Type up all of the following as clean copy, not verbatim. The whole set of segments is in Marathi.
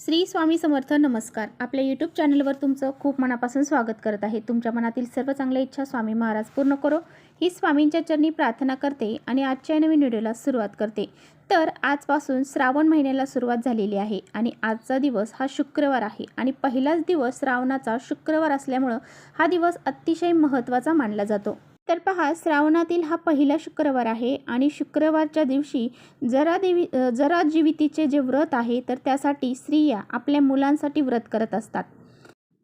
श्री स्वामी समर्थ. नमस्कार. आपल्या यूट्यूब चॅनलवर तुमचं खूप मनापासून स्वागत करत आहे. तुमच्या मनातील सर्व चांगल्या इच्छा स्वामी महाराज पूर्ण करो ही स्वामींच्या चरणी प्रार्थना करते आणि आजच्या नवीन व्हिडिओला सुरुवात करते. तर आजपासून श्रावण महिन्याला सुरुवात झालेली आहे आणि आजचा दिवस हा शुक्रवार आहे आणि पहिलाच दिवस श्रावणाचा शुक्रवार असल्यामुळं हा दिवस अतिशय महत्त्वाचा मानला जातो. तर पहा, श्रावणातील हा पहिला शुक्रवार आहे आणि शुक्रवारच्या दिवशी जरा जीवितीचे जे व्रत आहे तर त्यासाठी स्त्रिया आपल्या मुलांसाठी व्रत करत असतात.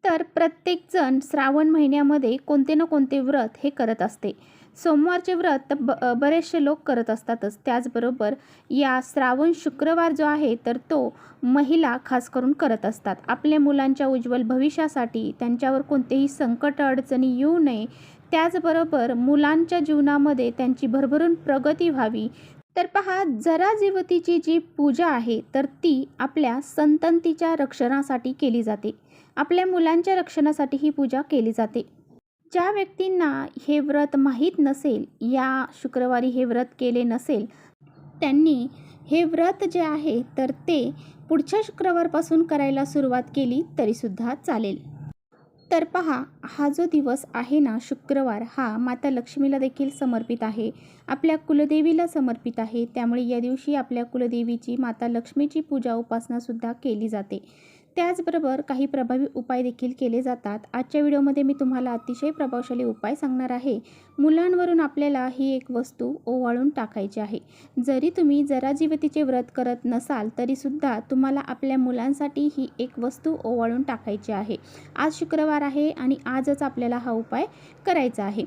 तर प्रत्येकजण श्रावण महिन्यामध्ये कोणते ना कोणते व्रत हे करत असते. सोमवारचे व्रत तर बरेचसे लोक करत असतातच. त्याचबरोबर या श्रावण शुक्रवार जो आहे तर तो महिला खास करून करत असतात. आपल्या मुलांच्या उज्ज्वल भविष्यासाठी, त्यांच्यावर कोणतेही संकट अडचणी येऊ नये, त्याचबरोबर मुलांच्या जीवनामध्ये त्यांची भरभरून प्रगती व्हावी. तर पहा, जरा जीवतीची जी पूजा आहे तर ती आपल्या संततीच्या रक्षणासाठी केली जाते. आपल्या मुलांच्या रक्षणासाठी ही पूजा केली जाते. ज्या व्यक्तींना हे व्रत माहीत नसेल, या शुक्रवारी हे व्रत केले नसेल, त्यांनी हे व्रत जे आहे तर ते पुढच्या शुक्रवारपासून करायला सुरुवात केली तरीसुद्धा चालेल. तर पहा, हा जो दिवस आहे ना शुक्रवार, हा माता लक्ष्मीला देखील समर्पित आहे, आपल्या कुलदेवीला समर्पित आहे. त्यामुळे या दिवशी आपल्या कुलदेवीची, माता लक्ष्मीची पूजा उपासनासुद्धा केली जाते. त्याचबरोबर काही प्रभावी उपाय देखील केले जातात. आजच्या व्हिडिओमध्ये मी तुम्हाला अतिशय प्रभावशाली उपाय सांगणार आहे. मुलांवरून आपल्याला ही एक वस्तू ओवाळून टाकायची आहे. जरी तुम्ही जरा जीवतीचे व्रत करत नसाल तरीसुद्धा तुम्हाला आपल्या मुलांसाठी ही एक वस्तू ओवाळून टाकायची आहे. आज शुक्रवार आहे आणि आजच आपल्याला हा उपाय करायचा आहे.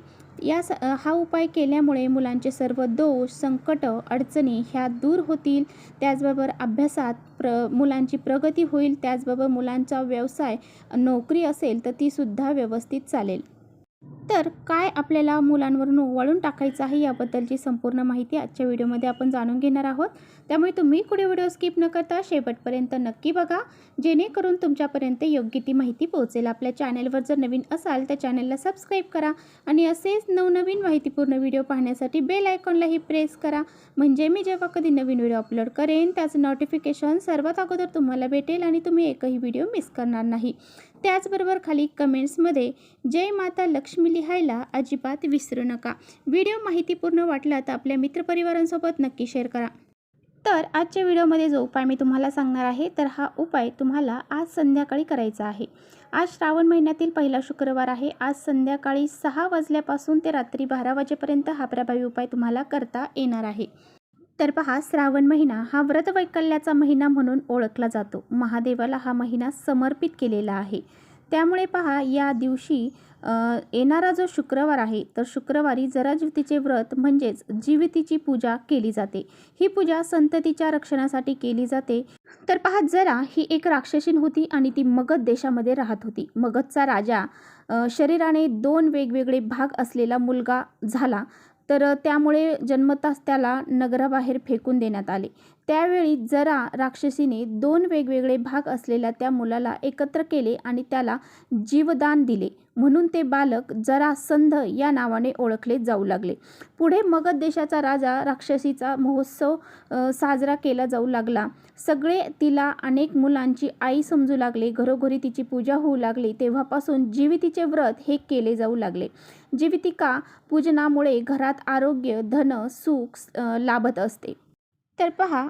हा उपाय केल्यामुळे मुलांचे सर्व दोष, संकट, अडचणी ह्या दूर होतील. त्याचबरोबर अभ्यासात मुलांची प्रगती होईल. त्याचबरोबर मुलांचा व्यवसाय, नोकरी असेल तर तीसुद्धा व्यवस्थित चालेल. तर काय आपल्याला मुलांवरून ओवाळून टाकायचं आहे याबद्दलची संपूर्ण माहिती आजच्या व्हिडिओमध्ये आपण जाणून घेणार आहोत. त्यामुळे तुम्ही पुढे व्हिडिओ स्किप न करता शेवटपर्यंत नक्की बघा, जेणेकरून तुमच्यापर्यंत योग्य ती माहिती पोहोचेल. आपल्या चॅनलवर जर नवीन असाल तर चॅनलला सबस्क्राईब करा आणि असेच नवनवीन माहितीपूर्ण व्हिडिओ पाहण्यासाठी बेल आयकॉनलाही प्रेस करा. म्हणजे मी जेव्हा कधी नवीन व्हिडिओ अपलोड करेन त्याचं नोटिफिकेशन सर्वात अगोदर तुम्हाला भेटेल आणि तुम्ही एकही व्हिडिओ मिस करणार नाही. त्याचबरोबर खाली कमेंट्समध्ये जय माता लक्ष्मी लिहायला अजिबात विसरू नका. व्हिडिओ माहितीपूर्ण वाटला तर आपल्या मित्रपरिवारांसोबत नक्की शेअर करा. तर आजच्या व्हिडिओमध्ये जो उपाय मी तुम्हाला सांगणार आहे तर हा उपाय तुम्हाला आज संध्याकाळी करायचा आहे. आज श्रावण महिन्यातील पहिला शुक्रवार आहे. आज संध्याकाळी 6 वाजल्यापासून ते रात्री 12 वाजेपर्यंत हा प्रभावी उपाय तुम्हाला करता येणार आहे. तर पहा, श्रावण महिना हा व्रतवैकल्याचा महिना म्हणून ओळखला जातो. महादेवाला हा महिना समर्पित केलेला आहे. त्यामुळे पहा, या दिवशी येणारा जो शुक्रवार आहे तर शुक्रवारी जरा जीवतीचे व्रत म्हणजेच जीवितीची पूजा केली जाते. ही पूजा संततीच्या रक्षणासाठी केली जाते. तर पहा, जरा ही एक राक्षसीन होती आणि ती मगध देशामध्ये राहत होती. मगधचा राजा शरीराने 2 वेगवेगळे भाग असलेला मुलगा झाला. तर त्यामुळे जन्मताच त्याला नगराबाहेर फेकून देण्यात आले. त्यावेळी जरा राक्षसीने 2 वेगवेगळे भाग असलेल्या त्या मुलाला एकत्र केले आणि त्याला जीवदान दिले. म्हणून ते बालक जरासंध या नावाने ओळखले जाऊ लागले. पुढे मगध देशाचा राजा राक्षसीचा महोत्सव साजरा केला जाऊ लागला. सगळे तिला अनेक मुलांची आई समजू लागले. घरोघरी तिची पूजा होऊ लागली. तेव्हापासून जीवितीचे व्रत हे केले जाऊ लागले. जीवितिका पूजनामुळे घरात आरोग्य, धन, सुख लाभत असते. तर पहा,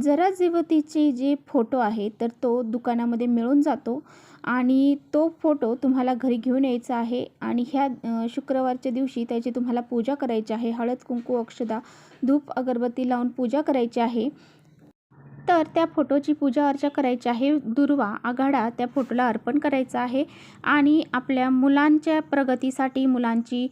जरा जीवतीची जे फोटो आहे तर तो दुकानामध्ये मिळून जातो आणि तो फोटो तुम्हाला घरी घेऊन यायचा आहे आणि ह्या शुक्रवारच्या दिवशी त्याची तुम्हाला पूजा करायची आहे. हळद, कुंकू, अक्षदा, धूप, अगरबत्ती लावून पूजा करायची आहे. तर त्या फोटोची पूजा अर्चा करायची आहे. दुर्वा, आघाडा त्या फोटोला अर्पण करायचा आहे आणि आपल्या मुलांच्या प्रगतीसाठी, मुलांची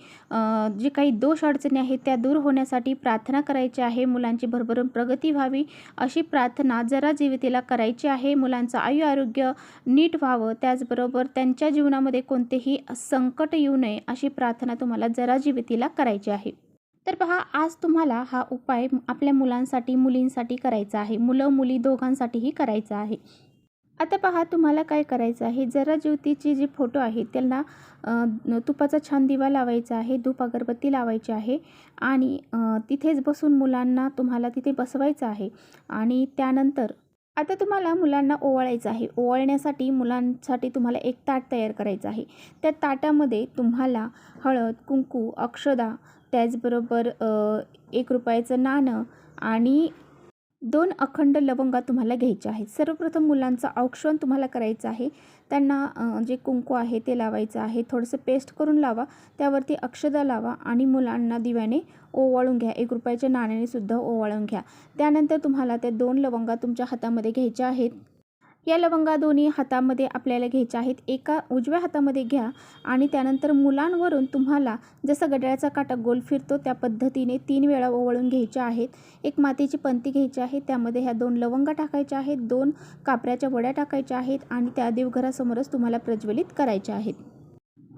जे काही दोष अडचणी आहेत त्या दूर होण्यासाठी प्रार्थना करायची आहे. मुलांची भरभरून प्रगती व्हावी अशी प्रार्थना जरा जीवितीला करायची आहे. मुलांचं आरोग्य नीट व्हावं, त्याचबरोबर त्यांच्या जीवनामध्ये कोणतेही संकट येऊ नये अशी प्रार्थना तुम्हाला जरा जीवितीला करायची आहे. तर पहा, आज तुम्हाला हा उपाय आपल्या मुलांसाठी, मुलींसाठी करायचा आहे. मुलं मुली दोघांसाठीही करायचा आहे. आता पहा, तुम्हाला काय करायचं आहे, जरा ज्योतीची जी फोटो आहे त्यांना तुपाचा छान दिवा लावायचा आहे, धूप अगरबत्ती लावायची आहे आणि तिथेच बसून मुलांना तुम्हाला तिथे बसवायचं आहे आणि त्यानंतर आता तुम्हाला मुलांना ओवाळायचं आहे. ओवाळण्यासाठी मुलांसाठी तुम्हाला एक ताट तयार करायचं आहे. त्या ताटामध्ये तुम्हाला हळद, कुंकू, अक्षदा, त्याचबरोबर ₹1 नाणं आणि 2 अखंड लवंगा तुम्हाला घ्यायच्या आहेत. सर्वप्रथम मुलांचं औक्षण तुम्हाला करायचं आहे. त्यांना जे कुंकू आहे ते लावायचं आहे. थोडंसं पेस्ट करून लावा. त्यावरती अक्षदा लावा आणि मुलांना दिव्याने ओवाळून घ्या. ₹1 नाण्याने सुद्धा ओवाळून घ्या. त्यानंतर तुम्हाला त्या 2 लवंगा तुमच्या हातामध्ये घ्यायच्या आहेत. या लवंगा दोन्ही हातामध्ये आपल्याला घ्यायच्या आहेत. एका उजव्या हातामध्ये घ्या आणि त्यानंतर मुलांवरून तुम्हाला जसं घड्याळाचा काटा गोल फिरतो त्या पद्धतीने 3 वेळा ओवाळून घ्यायच्या आहेत. एक मातीची पंती घ्यायची आहे. त्यामध्ये ह्या 2 लवंगा टाकायच्या आहेत. 2 कापऱ्याच्या वड्या टाकायच्या आहेत आणि त्या देवघरासमोरच तुम्हाला प्रज्वलित करायच्या आहेत.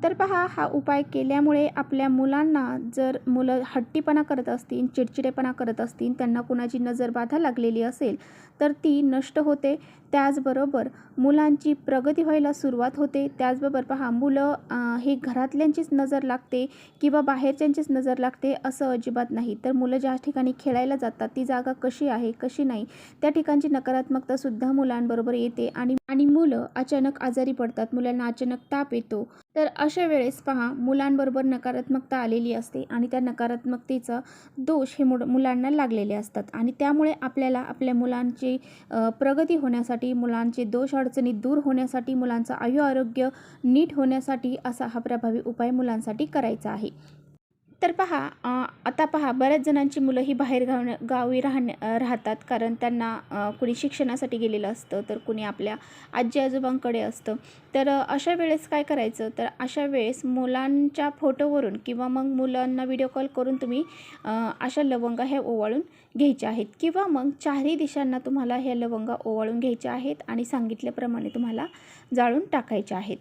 तर पहा, हा उपाय केल्यामुळे आपल्या मुलांना जर मुलं हट्टीपणा करत असतील, चिडचिडेपणा करत असतील, त्यांना कुणाची नजरबाधा लागलेली असेल तर ती नष्ट होते. त्याचबरोबर मुलांची प्रगती व्हायला सुरुवात होते. त्याचबरोबर पहा, मुलं हे घरातल्यांचीच नजर लागते किंवा बाहेरच्यांचीच नजर लागते असं अजिबात नाही. तर मुलं ज्या ठिकाणी खेळायला जातात ती जागा कशी आहे कशी नाही त्या ठिकाणची नकारात्मकतासुद्धा मुलांबरोबर येते आणि मुलं अचानक आजारी पडतात. मुलांना अचानक ताप येतो. तर अशा वेळेस पहा, मुलांबरोबर नकारात्मकता आलेली असते आणि त्या नकारात्मकतेचा दोष हे मुलांना लागलेले असतात आणि त्यामुळे आपल्याला आपल्या मुलांची प्रगती होण्यासाठी, मुलांचे दोष अडचणी दूर होण्यासाठी, मुलांचं आरोग्य नीट होण्यासाठी असा हा प्रभावी उपाय मुलांसाठी करायचा आहे. तर पहा, आता पहा, बऱ्याच जणांची मुलं ही बाहेर गावी राहतात कारण त्यांना कुणी शिक्षणासाठी गेलेलं असतं, तर कुणी आपल्या आजी आजोबांकडे असतं. तर अशा वेळेस काय करायचं, तर अशा वेळेस मुलांच्या फोटोवरून किंवा मग मुलांना व्हिडिओ कॉल करून तुम्ही अशा लवंगा ह्या ओवाळून घ्यायच्या आहेत किंवा मग चारही दिशांना तुम्हाला ह्या लवंगा ओवाळून घ्यायच्या आहेत आणि सांगितल्याप्रमाणे तुम्हाला जाळून टाकायच्या आहेत.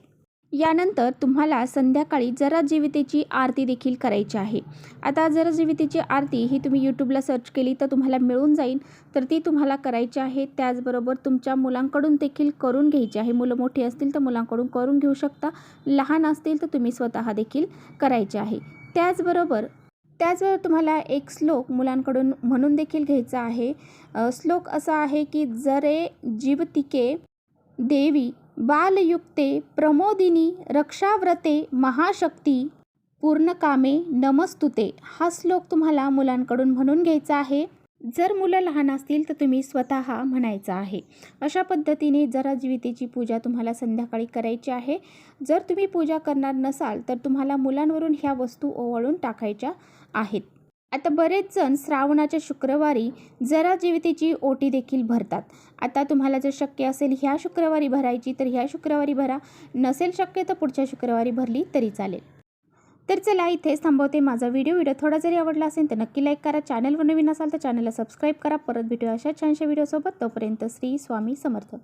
यानंतर तुम्हाला संध्याकाळी जरा जीवितेची आरती देखील करायची आहे. आता जरा जीवितेची आरती ही तुम्ही यूट्यूबला सर्च केली तर तुम्हाला मिळून जाईल. तर ती तुम्हाला करायची आहे. त्याचबरोबर तुमच्या मुलांकडून देखील करून घ्यायची आहे. मुलं मोठी असतील तर मुलांकडून करून घेऊ शकता. लहान असतील तर तुम्ही स्वतः देखील करायचे आहे. त्याचबरोबर तुम्हाला एक श्लोक मुलांकडून म्हणून देखील घ्यायचा आहे. श्लोक असा आहे की जरे जीवतिके देवी बालयुक्ते प्रमोदिनी रक्षाव्रते महाशक्ती पूर्णकामे नमस्तुते. हा श्लोक तुम्हाला मुलांकडून म्हणून घ्यायचा आहे. जर मुलं लहान असतील तर तुम्ही स्वतः म्हणायचं आहे. अशा पद्धतीने जरा जीवितेची पूजा तुम्हाला संध्याकाळी करायची आहे. जर तुम्ही पूजा करणार नसाल तर तुम्हाला मुलांवरून ह्या वस्तू ओवाळून टाकायच्या आहेत. आता बरेच जण श्रावणाच्या शुक्रवारी जरा जीवितेची ओटी देखील भरतात. आता तुम्हाला जर शक्य असेल ह्या शुक्रवारी भरायची तर ह्या शुक्रवारी भरा, नसेल शक्य तर पुढच्या शुक्रवारी भरली तरी चालेल. तर चला, इथेच थांबवते माझा व्हिडिओ थोडा जरी आवडला असेल तर नक्की लाईक करा. चॅनलवर नवीन असाल तर चॅनलला सबस्क्राईब करा. परत भेटूया अशा छानशा व्हिडिओसोबत. तोपर्यंत श्री स्वामी समर्थ.